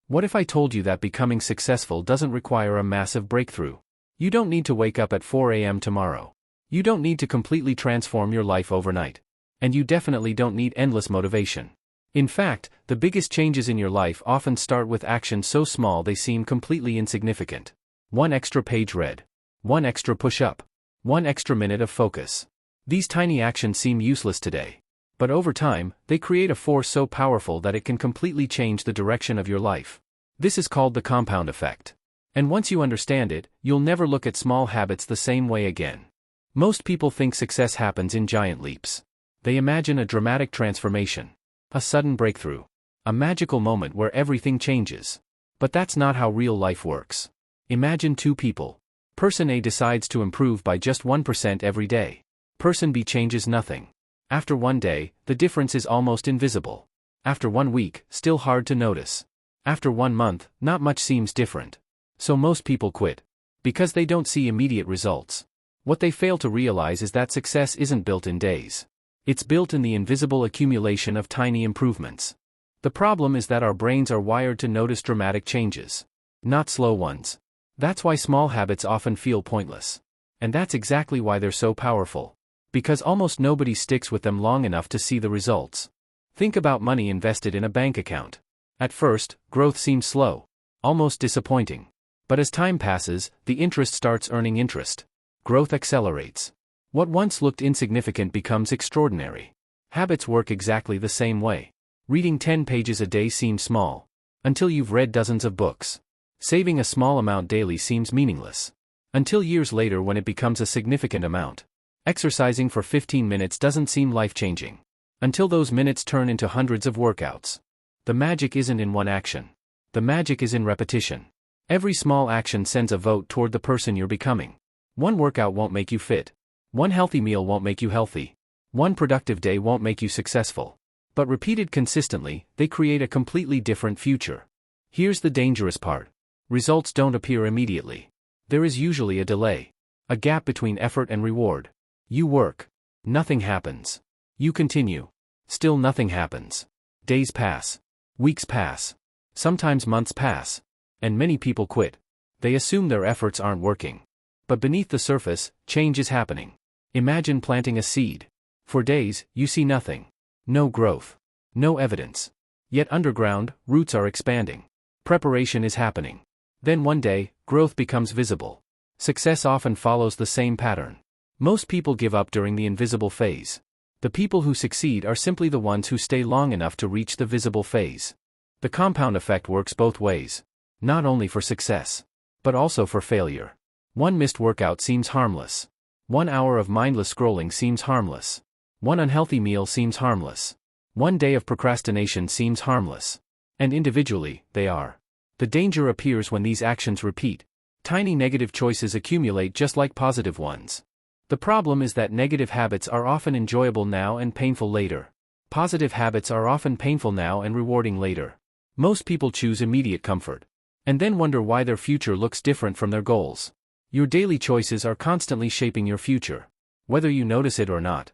What if I told you that becoming successful doesn't require a massive breakthrough? You don't need to wake up at 4 a.m. tomorrow. You don't need to completely transform your life overnight. And you definitely don't need endless motivation. In fact, the biggest changes in your life often start with actions so small they seem completely insignificant. One extra page read. One extra push-up. One extra minute of focus. These tiny actions seem useless today. But over time, they create a force so powerful that it can completely change the direction of your life. This is called the compound effect. And once you understand it, you'll never look at small habits the same way again. Most people think success happens in giant leaps. They imagine a dramatic transformation, a sudden breakthrough, a magical moment where everything changes. But that's not how real life works. Imagine two people. Person A decides to improve by just 1% every day. Person B changes nothing. After one day, the difference is almost invisible. After 1 week, still hard to notice. After 1 month, not much seems different. So most people quit. Because they don't see immediate results. What they fail to realize is that success isn't built in days. It's built in the invisible accumulation of tiny improvements. The problem is that our brains are wired to notice dramatic changes, not slow ones. That's why small habits often feel pointless. And that's exactly why they're so powerful. Because almost nobody sticks with them long enough to see the results. Think about money invested in a bank account. At first, growth seems slow, almost disappointing. But as time passes, the interest starts earning interest. Growth accelerates. What once looked insignificant becomes extraordinary. Habits work exactly the same way. Reading 10 pages a day seems small, until you've read dozens of books. Saving a small amount daily seems meaningless, until years later when it becomes a significant amount. Exercising for 15 minutes doesn't seem life-changing, until those minutes turn into hundreds of workouts. The magic isn't in one action. The magic is in repetition. Every small action sends a vote toward the person you're becoming. One workout won't make you fit. One healthy meal won't make you healthy. One productive day won't make you successful. But repeated consistently, they create a completely different future. Here's the dangerous part. Results don't appear immediately. There is usually a delay. A gap between effort and reward. You work. Nothing happens. You continue. Still nothing happens. Days pass. Weeks pass. Sometimes months pass. And many people quit. They assume their efforts aren't working. But beneath the surface, change is happening. Imagine planting a seed. For days, you see nothing. No growth. No evidence. Yet underground, roots are expanding. Preparation is happening. Then one day, growth becomes visible. Success often follows the same pattern. Most people give up during the invisible phase. The people who succeed are simply the ones who stay long enough to reach the visible phase. The compound effect works both ways. Not only for success, but also for failure. One missed workout seems harmless. 1 hour of mindless scrolling seems harmless. One unhealthy meal seems harmless. One day of procrastination seems harmless. And individually, they are. The danger appears when these actions repeat. Tiny negative choices accumulate just like positive ones. The problem is that negative habits are often enjoyable now and painful later. Positive habits are often painful now and rewarding later. Most people choose immediate comfort. And then wonder why their future looks different from their goals. Your daily choices are constantly shaping your future, whether you notice it or not.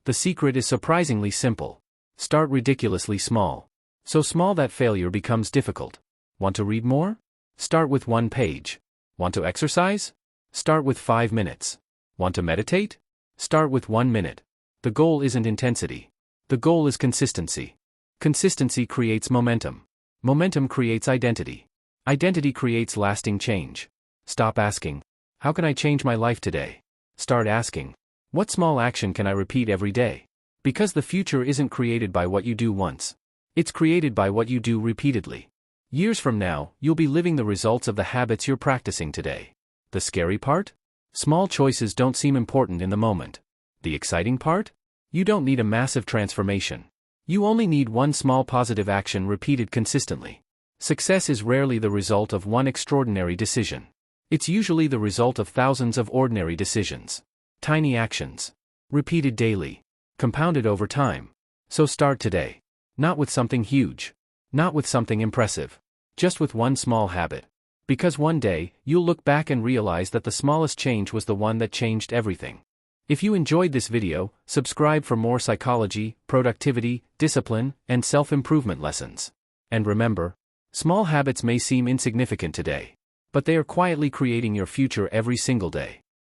The secret is surprisingly simple. Start ridiculously small. So small that failure becomes difficult. Want to read more? Start with 1 page. Want to exercise? Start with 5 minutes. Want to meditate? Start with 1 minute. The goal isn't intensity. The goal is consistency. Consistency creates momentum. Momentum creates identity. Identity creates lasting change. Stop asking, how can I change my life today? Start asking, what small action can I repeat every day? Because the future isn't created by what you do once. It's created by what you do repeatedly. Years from now, you'll be living the results of the habits you're practicing today. The scary part? Small choices don't seem important in the moment. The exciting part? You don't need a massive transformation. You only need one small positive action repeated consistently. Success is rarely the result of one extraordinary decision. It's usually the result of thousands of ordinary decisions. Tiny actions. Repeated daily. Compounded over time. So start today. Not with something huge. Not with something impressive. Just with one small habit. Because one day, you'll look back and realize that the smallest change was the one that changed everything. If you enjoyed this video, subscribe for more psychology, productivity, discipline, and self-improvement lessons. And remember, Small habits may seem insignificant today, but they are quietly creating your future every single day.